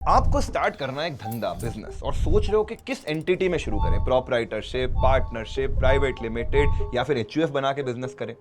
आपको स्टार्ट करना है एक धंधा बिजनेस और सोच रहे हो कि किस एंटिटी में शुरू करें, प्रोप्राइटरशिप, पार्टनरशिप, प्राइवेट लिमिटेड या फिर एचयूएफ बना के बिजनेस करें।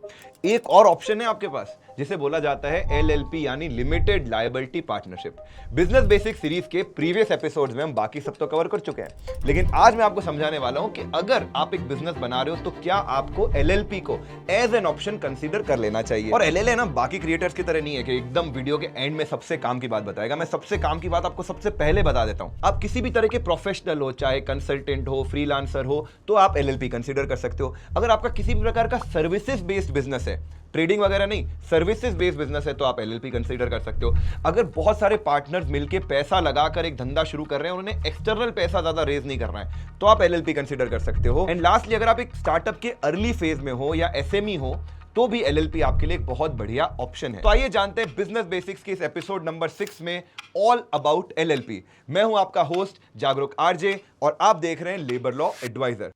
एक और ऑप्शन है आपके पास जिसे बोला जाता है एलएलपी यानी limited liability partnership. Business basic series के प्रीवियस एपिसोड्स में हम बाकी सब तो कवर कर चुके हैं, लेकिन आज मैं आपको समझाने वाला हूं कि अगर आप एक बिजनेस बना रहे हो तो क्या आपको एलएलपी को एज एन ऑप्शन कंसीडर कर लेना चाहिए। और एलएलए ना बाकी क्रिएटर्स की तरह नहीं है कि एकदम वीडियो के एंड में सबसे काम की बात बताएगा। मैं सबसे काम की बात आपको सबसे पहले बता देता हूं। आप किसी भी तरह के प्रोफेशनल हो, चाहे कंसल्टेंट हो, फ्रीलांसर हो, तो आप एलएलपी कंसीडर कर सकते हो। अगर आपका किसी भी प्रकार का सर्विसेज बेस्ड बिजनेस है, ट्रेडिंग वगैरह नहीं, सर्विसेज बेस्ड बिजनेस है, तो आप एलएलपी कंसीडर कर सकते हो। अगर बहुत सारे पार्टनर्स मिलकर पैसा लगाकर एक धंधा शुरू कर रहे हैं, उन्होंने एक्सटर्नल पैसा ज्यादा रेज नहीं करना है, तो आप एलएलपी कंसीडर कर सकते हो। एंड लास्टली, अगर आप एक स्टार्टअप के अर्ली फेज में हो या एसएमई हो, तो भी एलएलपी आपके लिए एक बहुत बढ़िया ऑप्शन है। तो आइए जानते हैं बिजनेस बेसिक्स के इस एपिसोड नंबर 6 में ऑल अबाउट एलएलपी। मैं हूं आपका होस्ट जागरूक आरजे और आप देख रहे हैं लेबर लॉ एडवाइजर।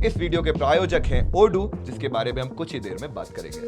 इस वीडियो के प्रायोजक हैं ओडू, जिसके बारे में हम कुछ ही देर में बात करेंगे।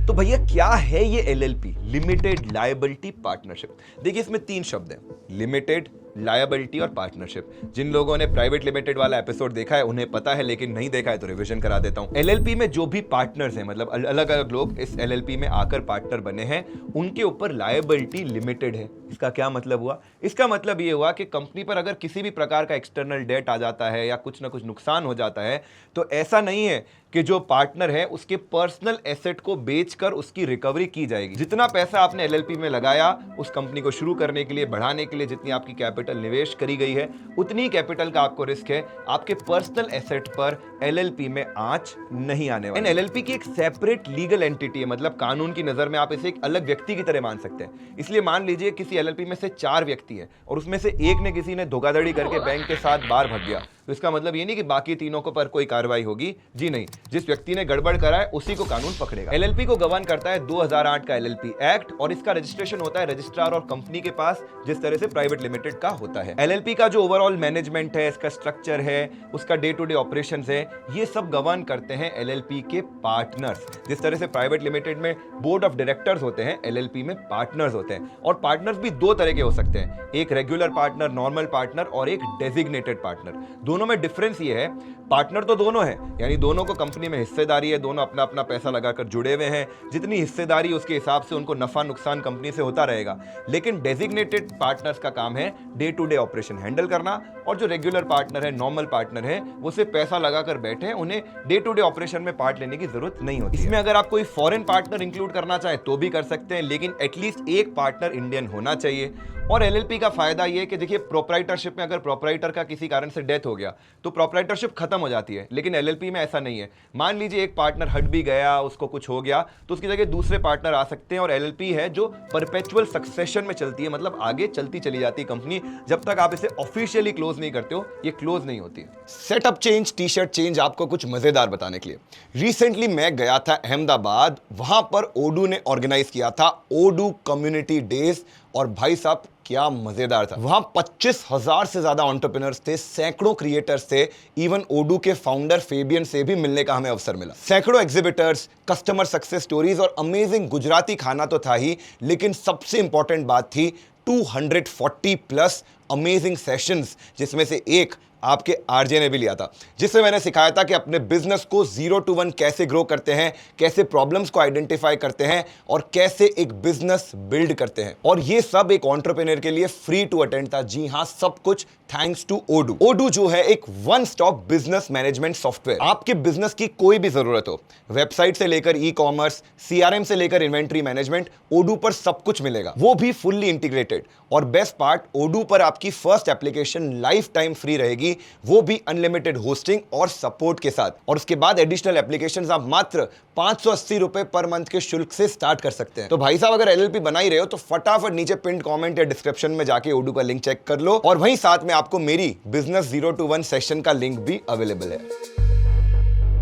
तो भैया क्या है ये एलएलपी, लिमिटेड लायबिलिटी पार्टनरशिप? देखिए इसमें 3 शब्द हैं, लिमिटेड, लायबिलिटी और पार्टनरशिप। जिन लोगों ने प्राइवेट लिमिटेड वाला एपिसोड देखा है उन्हें पता है, लेकिन नहीं देखा है तो रिवीजन करा देता हूं। एलएलपी में जो भी पार्टनर्स हैं, मतलब अलग अलग लोग इस एलएलपी में आकर पार्टनर बने हैं, उनके ऊपर लायबिलिटी लिमिटेड है। इसका क्या मतलब हुआ? इसका मतलब ये हुआ कि कंपनी पर अगर किसी भी प्रकार का एक्सटर्नल डेट आ जाता है या कुछ ना कुछ नुकसान हो जाता है, तो ऐसा नहीं है कि जो पार्टनर है उसके पर्सनल एसेट को बेचकर उसकी रिकवरी की जाएगी। जितना पैसा आपने एलएलपी में लगाया उस कंपनी को शुरू करने के लिए, बढ़ाने के लिए, जितनी आपकी कैपिटल निवेश करी गई है, उतनी कैपिटल का आपको रिस्क है। आपके पर्सनल एसेट पर एलएलपी में आंच नहीं आने वाली। एलएलपी की एक सेपरेट लीगल एंटिटी है, मतलब कानून की नजर में आप इसे एक अलग व्यक्ति की तरह मान सकते हैं। इसलिए मान लीजिए किसी एलएलपी में से 4 व्यक्ति हैं और उसमें से एक ने किसी ने धोखाधड़ी करके बैंक के साथ बाहर भाग गया, तो इसका मतलब ये नहीं कि बाकी तीनों को पर कोई कार्रवाई होगी। जी नहीं, जिस व्यक्ति ने गड़बड़ करा है उसी को कानून पकड़ेगा। एलएलपी को गवर्न करता है 2008 का एलएलपी एक्ट और इसका रजिस्ट्रेशन होता है रजिस्ट्रार और कंपनी के पास, जिस तरह से प्राइवेट लिमिटेड का होता है। एलएलपी का जो ओवरऑल मैनेजमेंट है, इसका स्ट्रक्चर है, उसका डे टू डे ऑपरेशंस है, ये सब गवर्न करते हैं एलएलपी के पार्टनर्स। जिस तरह से प्राइवेट लिमिटेड में बोर्ड ऑफ डायरेक्टर्स होते हैं, एलएलपी में पार्टनर्स होते हैं। और पार्टनर्स भी 2 तरह के हो सकते हैं, एक रेगुलर पार्टनर, नॉर्मल पार्टनर और एक डेजिग्नेटेड पार्टनर। दोनों में डिफरेंस ये है, पार्टनर तो दोनों है, यानी दोनों को कंपनी में हिस्सेदारी है, दोनों अपना अपना पैसा लगाकर जुड़े हुए हैं, जितनी हिस्सेदारी उसके हिसाब से उनको नफा नुकसान कंपनी से होता रहेगा। लेकिन डेजिग्नेटेड पार्टनर्स का काम है day to day operation handle करना, और जो रेगुलर पार्टनर है, नॉर्मल पार्टनर है, वो सिर्फ पैसा लगाकर बैठे हैं, उन्हें डे टू डे ऑपरेशन में पार्ट लेने की जरूरत नहीं होती। इसमें अगर आप कोई फॉरेन पार्टनर इंक्लूड करना चाहे तो भी कर सकते हैं, लेकिन एटलीस्ट एक पार्टनर इंडियन होना चाहिए। और एलएलपी का फायदा ये कि देखिए, प्रोप्राइटरशिप में अगर प्रोप्राइटर का किसी कारण से डेथ हो गया तो प्रोप्राइटरशिप खत्म हो जाती है, लेकिन एलएलपी में ऐसा नहीं है। मान लीजिए एक पार्टनर हट भी गया, उसको कुछ हो गया, तो उसकी जगह दूसरे पार्टनर आ सकते हैं। और एलएलपी है जो परपेचुअल सक्सेशन में चलती है, मतलब आगे चलती चली जाती है कंपनी, जब तक आप इसे ऑफिशियली क्लोज नहीं करते हो, ये क्लोज नहीं होती। Setup change, T shirt change, आपको कुछ मजेदार बताने के लिए। रिसेंटली मैं गया था अहमदाबाद, वहां पर ओडू ने ऑर्गेनाइज किया था ओडू कम्युनिटी डेज, और भाई साहब क्या मजेदार था। वहां 25,000 से ज्यादा एंटरप्रेन्योर्स थे, सैकड़ों क्रिएटर्स थे, इवन ओडू के फाउंडर फेबियन से भी मिलने का हमें अवसर मिला। सैकड़ों एग्जिबिटर्स, कस्टमर सक्सेस स्टोरीज और अमेजिंग गुजराती खाना तो था ही, लेकिन सबसे इंपॉर्टेंट बात थी 240 प्लस अमेजिंग सेशंस, जिसमें से एक आपके आरजे ने भी लिया था, जिसमें मैंने सिखाया था कि अपने बिजनेस को 0 to 1 कैसे ग्रो करते हैं, कैसे प्रॉब्लम्स को आइडेंटिफाई करते हैं और कैसे एक बिजनेस बिल्ड करते हैं। और ये सब एक एंटरप्रेन्योर के लिए फ्री टू अटेंड था। जी हां, सब कुछ थैंक्स टू ओडू। ओडू जो है एक one stop business management software. आपके बिजनेस की कोई भी जरूरत हो, वेबसाइट से लेकर ई कॉमर्स, सीआरएम से लेकर इन्वेंट्री मैनेजमेंट, ओडू पर सब कुछ मिलेगा, वो भी फुल्ली इंटीग्रेटेड। और बेस्ट पार्ट, ओडू पर आपकी first application life time free रहेगी, वो भी अनलिमिटेड होस्टिंग और सपोर्ट के साथ। और उसके बाद एडिशनल एप्लीकेशंस आप मात्र 580 रुपए पर मंथ के शुल्क से स्टार्ट कर सकते हैं। तो भाई साहब, अगर एलएलपी बना ही रहे हो तो फटाफट नीचे पिंड कमेंट या डिस्क्रिप्शन में जाके ओडू का लिंक चेक कर लो, और वहीं साथ में आपको मेरी बिजनेस 0 to 1 सेशन का लिंक भी अवेलेबल है।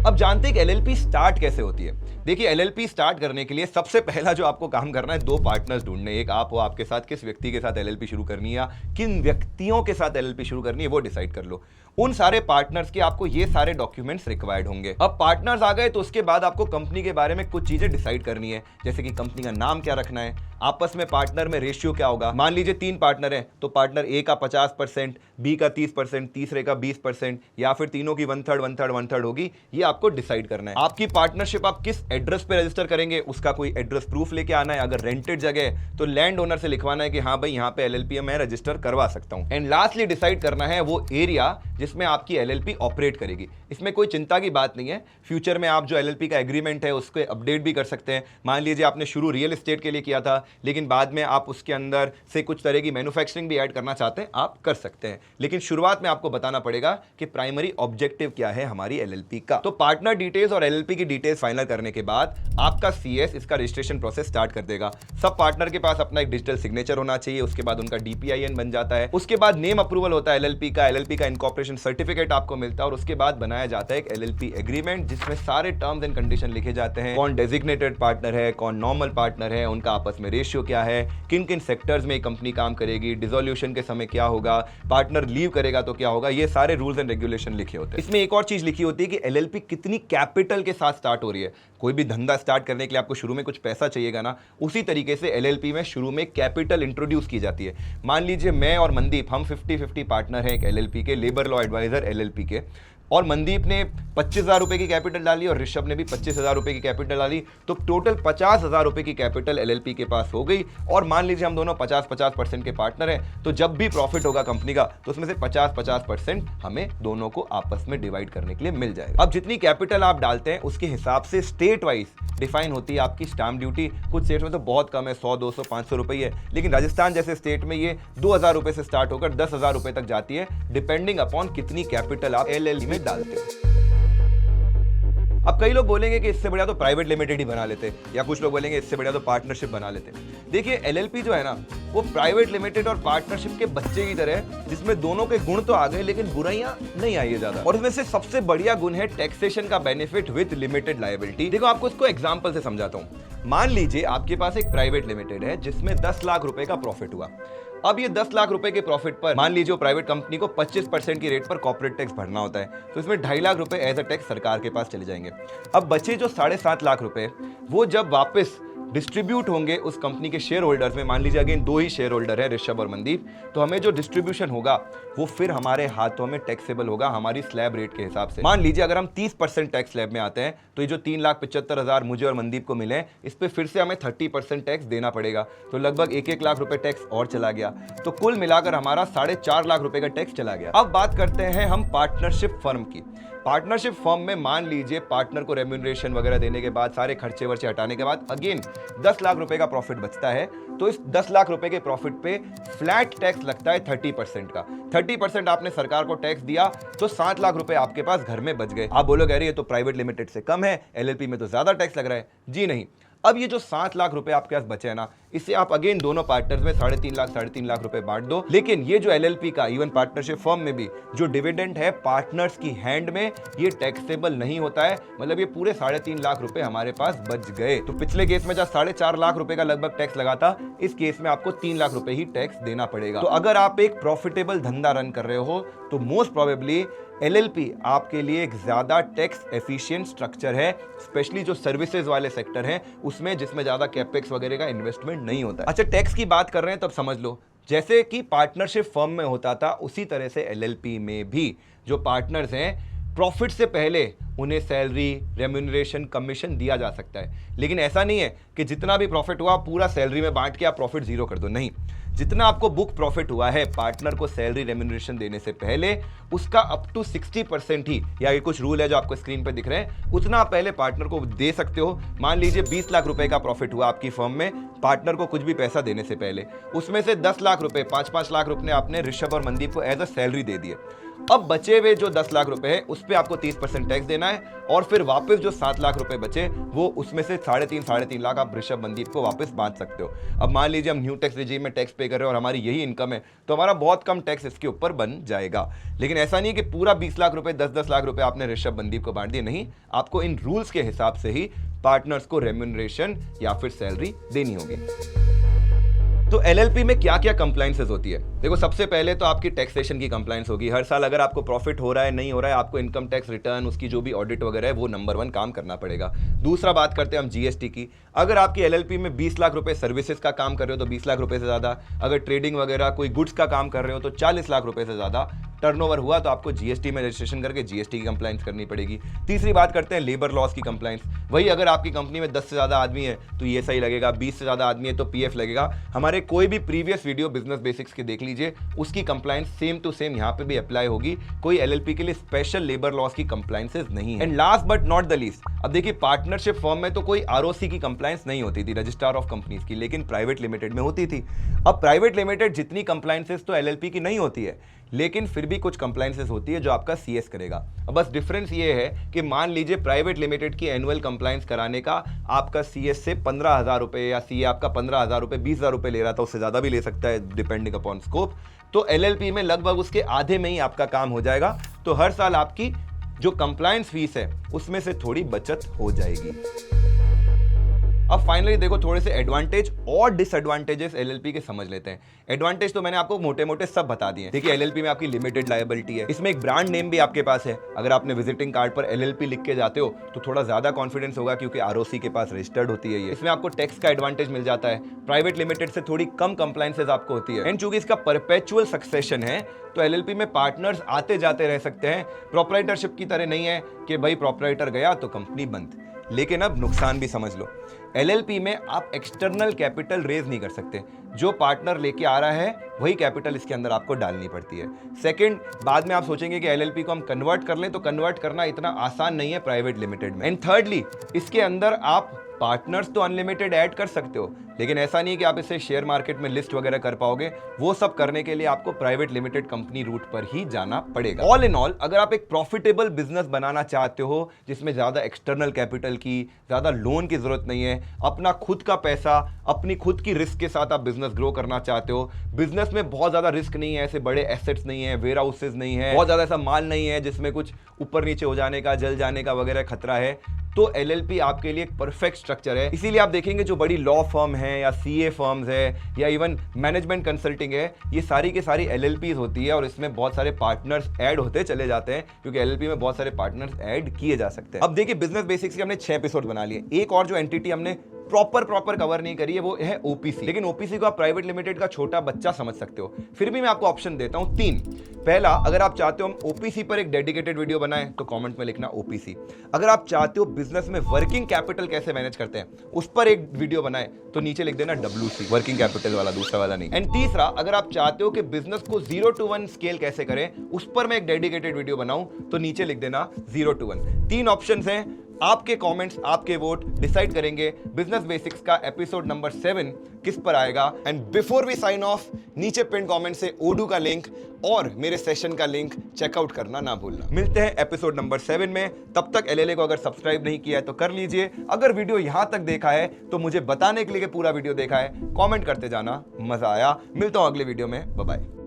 अब जानते हैं कि एलएलपी स्टार्ट कैसे होती है। देखिए, एलएलपी स्टार्ट करने के लिए सबसे पहला जो आपको काम करना है, 2 पार्टनर्स ढूंढने। एक आप हो, आपके साथ किस व्यक्ति के साथ एलएलपी शुरू करनी है या किन व्यक्तियों के साथ एलएलपी शुरू करनी है वो डिसाइड कर लो। उन सारे पार्टनर्स के आपको ये सारे डॉक्यूमेंट्स रिक्वायर्ड होंगे। अब पार्टनर्स आ गए तो उसके बाद आपको कंपनी के बारे में कुछ चीजें डिसाइड करनी है, जैसे कि कंपनी का नाम क्या रखना है, आपस में पार्टनर में रेशियो क्या होगा। मान लीजिए 3 पार्टनर हैं तो पार्टनर ए का 50%, बी का 30%, तीसरे का 20%, या फिर तीनों की 1/3 होगी, ये आपको डिसाइड करना है। आपकी पार्टनरशिप आप किस एड्रेस पे रजिस्टर करेंगे, उसका कोई एड्रेस प्रूफ लेके आना है। अगर रेंटेड जगह है तो लैंड ओनर से लिखवाना है कि हाँ भाई यहाँ पे एलएलपी मैं रजिस्टर करवा सकता हूँ। एंड लास्टली डिसाइड करना है वो एरिया जिसमें आपकी एलएलपी ऑपरेट करेगी। इसमें कोई चिंता की बात नहीं है, फ्यूचर में आप जो एलएलपी का एग्रीमेंट है उसको अपडेट भी कर सकते हैं। मान लीजिए आपने शुरू रियल एस्टेट के लिए किया था, लेकिन बाद में आप उसके अंदर से कुछ तरह की मैन्युफैक्चरिंग भी ऐड करना चाहते हैं, आप कर सकते हैं। लेकिन शुरुआत में आपको बताना पड़ेगा कि प्राइमरी ऑब्जेक्टिव क्या है हमारी एलएलपी का। तो पार्टनर डिटेल्स और एलएलपी की डिटेल्स फाइनल करने के बाद आपका सीएस इसका रजिस्ट्रेशन प्रोसेस स्टार्ट कर देगा। सब पार्टनर के पास अपना एक डिजिटल सिग्नेचर होना चाहिए, उसके बाद उनका डीपीआईएन बन जाता है, उसके बाद नेम अप्रूवल होता है एलएलपी का इनकॉर्पोरेशन सर्टिफिकेट आपको मिलता है, और उसके बाद बनाया जाता है एक एलएलपी एग्रीमेंट जिसमें सारे टर्म्स एंड कंडीशन लिखे जाते हैं। कौन डेजिग्नेटेड पार्टनर है, कौन नॉर्मल पार्टनर है, उनका आपस में रेशियो क्या है, किन किन सेक्टर्स में कंपनी काम करेगी, डिसोल्यूशन के समय क्या होगा, पार्टनर लीव करेगा तो क्या होगा, ये सारे रूल्स एंड रेगुलेशन लिखे होते हैं। इसमें एक और चीज लिखी होती है कि एलएलपी कितनी कैपिटल के साथ स्टार्ट हो रही है। कोई भी धंधा स्टार्ट करने के लिए आपको शुरू में कुछ पैसा चाहिएगा ना, उसी तरीके से एलएलपी में शुरू में कैपिटल इंट्रोड्यूस की जाती है। मान लीजिए मैं और मनदीप हम 50-50 पार्टनर हैं एक एलएलपी के, लेबर लॉ एडवाइजर एलएलपी के, और मनदीप ने 25,000 रुपए की कैपिटल डाली और ऋषभ ने भी 25,000 रुपए की कैपिटल डाली, तो टोटल 50,000 रुपए की कैपिटल एलएलपी के पास हो गई। और मान लीजिए हम दोनों 50-50% के पार्टनर हैं, तो जब भी प्रॉफिट होगा कंपनी का तो उसमें से 50-50% हमें दोनों को आपस में डिवाइड करने के लिए मिल जाएगा। अब जितनी कैपिटल आप डालते हैं उसके हिसाब से स्टेट वाइज डिफाइन होती है आपकी स्टाम्प ड्यूटी। कुछ स्टेट में तो बहुत कम है, 100, 200, 500 रुपए है, लेकिन राजस्थान जैसे स्टेट में ये 2,000 रुपए से स्टार्ट होकर 10,000 रुपए तक जाती है, डिपेंडिंग अपॉन कितनी कैपिटल आप एलएलपी में डालते हो। अब कई लोग बोलेंगे कि इससे बढ़िया तो प्राइवेट लिमिटेड ही बना लेते, या कुछ लोग बोलेंगे इससे बढ़िया तो पार्टनरशिप बना लेते। देखिए एलएलपी जो है ना, वो प्राइवेट लिमिटेड और पार्टनरशिप के बच्चे की तरह है, जिसमें दोनों के गुण तो आ गए लेकिन बुराइयां नहीं आई है ज्यादा। और इसमें से सबसे बढ़िया गुण है टैक्सेशन का बेनिफिट विद लिमिटेड लायबिलिटी। देखो आपको इसको एग्जांपल से समझाता हूं। मान लीजिए आपके पास एक प्राइवेट लिमिटेड है जिसमें 10 लाख रुपए का प्रॉफिट हुआ। अब ये 10 लाख रुपए के प्रॉफिट पर मान लीजिए प्राइवेट कंपनी को 25% की रेट पर कॉर्पोरेट टैक्स भरना होता है, तो इसमें 2.5 लाख रुपए एज अ टैक्स सरकार के पास चले जाएंगे। अब बचे जो 7.5 लाख रुपए, वो जब वापस डिस्ट्रीब्यूट होंगे उस कंपनी के शेयर होल्डर्स में, मान लीजिए अगेन 2 ही शेयर होल्डर है, ऋषभ और मनदीप, तो हमें जो डिस्ट्रीब्यूशन होगा वो फिर हमारे हाथों में टैक्सेबल होगा हमारी स्लैब रेट के हिसाब से। मान लीजिए अगर हम 30% टैक्स स्लैब में आते हैं, तो ये जो 3,75,000 मुझे और मनदीप को मिले, इस पे फिर से हमें 30% टैक्स देना पड़ेगा, तो लगभग 1-1 लाख रुपए टैक्स और चला गया। तो कुल मिलाकर हमारा 4.5 लाख रुपए का टैक्स चला गया। अब बात करते हैं हम पार्टनरशिप फर्म की। पार्टनरशिप फर्म में मान लीजिए पार्टनर को रेम्यूनरेशन वगैरह देने के बाद, सारे खर्चे वर्चे हटाने के बाद अगेन 10 लाख रुपए का प्रॉफिट बचता है, तो इस 10 लाख रुपए के प्रॉफिट पे फ्लैट टैक्स लगता है 30% का। 30% आपने सरकार को टैक्स दिया तो 7 लाख रुपए आपके पास घर में बच गए। आप बोलोगे अरे ये तो प्राइवेट लिमिटेड से कम है, एलएलपी में तो ज्यादा टैक्स लग रहा है। जी नहीं, अब ये जो 7 लाख रुपए आपके पास बचे हैं ना, इसे आप अगेन दोनों पार्टनर्स में 3.5 लाख रुपए बांट दो। लेकिन ये जो एलएलपी का, इवन पार्टनरशिप फर्म में भी जो डिविडेंड है पार्टनर्स की हैंड में, ये टैक्सेबल नहीं होता है। मतलब ये पूरे 3.5 लाख रुपए हमारे पास बच गए। तो पिछले केस में जब 4.5 लाख रुपए का लगभग टैक्स लगा था, इस केस में आपको 3 लाख रुपए ही टैक्स देना पड़ेगा। तो अगर आप एक प्रॉफिटेबल धंधा रन कर रहे हो तो मोस्ट प्रोबेबली एलएलपी आपके लिए एक ज्यादा टैक्स एफिशिएंट स्ट्रक्चर है, स्पेशली जो सर्विसेज वाले सेक्टर हैं उसमें, जिसमें ज्यादा कैपेक्स वगैरह का इन्वेस्टमेंट नहीं होता है। अच्छा, टैक्स की बात कर रहे हैं तब समझ लो, जैसे कि पार्टनरशिप फर्म में होता था उसी तरह से एलएलपी में भी जो पार्टनर्स हैं, प्रॉफिट से पहले उन्हें सैलरी, रेम्यूनरेशन, कमीशन दिया जा सकता है। लेकिन ऐसा नहीं है कि जितना भी प्रॉफिट हुआ पूरा सैलरी में बांट के आप प्रॉफिट जीरो कर दो, नहीं। जितना आपको बुक प्रॉफिट हुआ है पार्टनर को सैलरी रेम्यूनरेशन देने से पहले, उसका अप टू 60% ही, या ये कुछ रूल है जो आपको स्क्रीन पे दिख रहे हैं, उतना आप पहले पार्टनर को दे सकते हो। मान लीजिए 20 लाख रुपए का प्रॉफिट हुआ आपकी फर्म में, पार्टनर को कुछ भी पैसा देने से पहले, उसमें से 10 लाख रुपए, 5-5 लाख रुपए आपने ऋषभ और मनदीप को एज अ सैलरी दे दिए। अब बचे हुए जो 10 लाख रुपए है उस पे आपको 30% टैक्स देना है, और फिर वापस जो 7 लाख रुपए बचे वो उसमें से 3.5 लाख आप ऋषभ मनदीप को वापस बांट सकते हो। अब मान लीजिए हम न्यू टैक्स रिजीम में टैक्स पे कर रहे हो और हमारी यही इनकम है, तो हमारा बहुत कम टैक्स इसके ऊपर बन जाएगा। लेकिन ऐसा नहीं कि पूरा 20 लाख रुपए, 10-10 लाख रुपए आपने ऋषभ मनदीप को बांट दिए, नहीं। आपको इन रूल्स के हिसाब से ही पार्टनर्स को रेम्यूनरेशन या फिर सैलरी देनी होगी। तो एलएलपी में क्या क्या कंप्लायंसेस होती है? देखो सबसे पहले तो आपकी टैक्सेशन की कंप्लायंस होगी। हर साल अगर आपको प्रॉफिट हो रहा है नहीं हो रहा है, आपको इनकम टैक्स रिटर्न, उसकी जो भी ऑडिट वगैरह है वो नंबर 1 काम करना पड़ेगा। दूसरा बात करते हैं हम जीएसटी की। अगर आपकी एलएलपी में 20 लाख रुपए सर्विसेज का काम कर रहे हो तो 20 लाख रुपए से ज्यादा, अगर ट्रेडिंग वगैरह कोई गुड्स का काम कर रहे हो तो 40 लाख रुपए से ज्यादा टर्नओवर हुआ तो आपको जीएसटी में रजिस्ट्रेशन करके जीएसटी की कंप्लायंस करनी पड़ेगी। तीसरी बात करते हैं लेबर लॉस की कंप्लायंस। वही अगर आपकी कंपनी में 10 से ज्यादा आदमी है तो ईएसआई लगेगा, 20 से ज्यादा आदमी है तो पीएफ लगेगा। हमारे कोई भी प्रीवियस वीडियो बिजनेस बेसिक्स के देख लीजिए, उसकी कंप्लायंस सेम टू सेम यहाँ पे भी अप्लाई होगी। कोई एलएलपी के लिए स्पेशल लेबर लॉस की कंप्लायंसेस नहीं है। And last but not the least, अब देखिए पार्टनरशिप फर्म में तो कोई आरओसी की कंप्लायंस नहीं होती थी, रजिस्ट्रार ऑफ कंपनीज की, लेकिन प्राइवेट लिमिटेड में होती थी। अब प्राइवेट लिमिटेड जितनी कंप्लायंसेस तो एलएलपी की नहीं होती है, लेकिन फिर भी कुछ कंप्लायंसेस होती है जो आपका सीएस करेगा। अब बस डिफरेंस ये है कि मान लीजिए प्राइवेट लिमिटेड की एनुअल कंप्लायंस कराने का आपका सीएस से 15,000 रुपए या सीए आपका 15,000 रुपए 20,000 रुपए ले रहा था, उससे ज्यादा भी ले सकता है डिपेंडिंग अपॉन स्कोप, तो एलएलपी में लगभग उसके आधे में ही आपका काम हो जाएगा। तो हर साल आपकी जो कंप्लायंस फीस है उसमें से थोड़ी बचत हो जाएगी। अब फाइनली देखो थोड़े से एडवांटेज और डिसएडवांटेजेस एलएलपी के समझ लेते हैं। एडवांटेज तो मैंने आपको मोटे मोटे सब बता दिए। देखिए एलएलपी में आपकी लिमिटेड लायबिलिटी है, इसमें एक ब्रांड नेम भी आपके पास है। अगर आपने विजिटिंग कार्ड पर एलएलपी लिख के जाते हो तो थोड़ा ज्यादा कॉन्फिडेंस होगा क्योंकि आरओसी के पास रजिस्टर्ड होती है ये। इसमें आपको टैक्स का एडवांटेज मिल जाता है, प्राइवेट लिमिटेड से थोड़ी कम कंप्लायंसेस आपको होती है। एंड चूंकि इसका परपेचुअल सक्सेशन है तो एलएलपी में पार्टनर्स आते जाते रह सकते हैं। प्रोप्राइटरशिप की तरह नहीं है कि भाई प्रोप्राइटर गया तो कंपनी बंद। लेकिन अब नुकसान भी समझ लो, एलएलपी में आप एक्सटर्नल कैपिटल रेज नहीं कर सकते। जो पार्टनर लेके आ रहा है वही कैपिटल इसके अंदर आपको डालनी पड़ती है। सेकंड, बाद में आप सोचेंगे कि एलएलपी को हम कन्वर्ट कर लें, तो कन्वर्ट करना इतना आसान नहीं है प्राइवेट लिमिटेड में। एंड थर्डली, इसके अंदर आप पार्टनर्स तो अनलिमिटेड ऐड कर सकते हो, लेकिन ऐसा नहीं कि आप इसे शेयर मार्केट में लिस्ट वगैरह कर पाओगे। वो सब करने के लिए आपको प्राइवेट लिमिटेड कंपनी रूट पर ही जाना पड़ेगा। ऑल इन ऑल, अगर आप एक प्रॉफिटेबल बिजनेस बनाना चाहते हो जिसमें ज्यादा एक्सटर्नल कैपिटल की, ज्यादा लोन की जरूरत नहीं है, अपना खुद का पैसा, अपनी खुद की रिस्क के साथ आप बिजनेस ग्रो करना चाहते हो, बिजनेस में बहुत ज्यादा रिस्क नहीं है, ऐसे बड़े एसेट्स नहीं है, वेयर हाउसेज नहीं है, बहुत ज्यादा ऐसा माल नहीं है जिसमें कुछ ऊपर नीचे हो जाने का, जल जाने का वगैरह खतरा है, तो एलएलपी आपके लिए एक परफेक्ट स्ट्रक्चर है। इसीलिए आप देखेंगे जो बड़ी लॉ फर्म है या सीए फर्म्स है या इवन मैनेजमेंट कंसल्टिंग है, ये सारी की सारी एलएलपीज होती है और इसमें बहुत सारे पार्टनर्स ऐड होते चले जाते हैं क्योंकि एलएलपी में बहुत सारे पार्टनर्स ऐड किए जा सकते हैं। अब देखिए बिजनेस बेसिक्स के हमने 6 एपिसोड बना लिए। एक और जो एंटिटी हमने प्रॉपर कवर नहीं करी है वो है ओपीसी। लेकिन ओपीसी को आप प्राइवेट लिमिटेड का छोटा बच्चा समझ सकते हो। फिर भी मैं आपको ऑप्शन देता हूं 3। पहला, अगर आप चाहते हो हम ओपीसी पर एक डेडिकेटेड वीडियो बनाएं तो कमेंट में लिखना ओपीसी। अगर आप चाहते हो बिजनेस में वर्किंग कैपिटल कैसे मैनेज करते हैं उस पर एक वीडियो बनाएं तो नीचे लिख देना डब्ल्यूसी, वर्किंग कैपिटल वाला, दूसरा वाला नहीं। एंड तीसरा, अगर आप चाहते हो कि बिजनेस को 0 to 1 स्केल कैसे करें उस पर मैं एक डेडिकेटेड वीडियो बनाऊं तो नीचे लिख देना 0 to 1। 3 ऑप्शंस हैं, आपके कमेंट्स, आपके वोट डिसाइड करेंगे बिजनेस बेसिक्स का एपिसोड नंबर 7 किस पर आएगा। And before we sign off, नीचे पिन कमेंट से ओडू का लिंक और मेरे सेशन का लिंक चेकआउट करना ना भूलना। मिलते हैं एपिसोड नंबर 7 में। तब तक एलएलए को अगर सब्सक्राइब नहीं किया है तो कर लीजिए। अगर वीडियो यहां तक देखा है तो मुझे बताने के लिए कि पूरा वीडियो देखा है, कमेंट करते जाना। मजा आया। मिलता हूं अगले वीडियो में। Bye bye.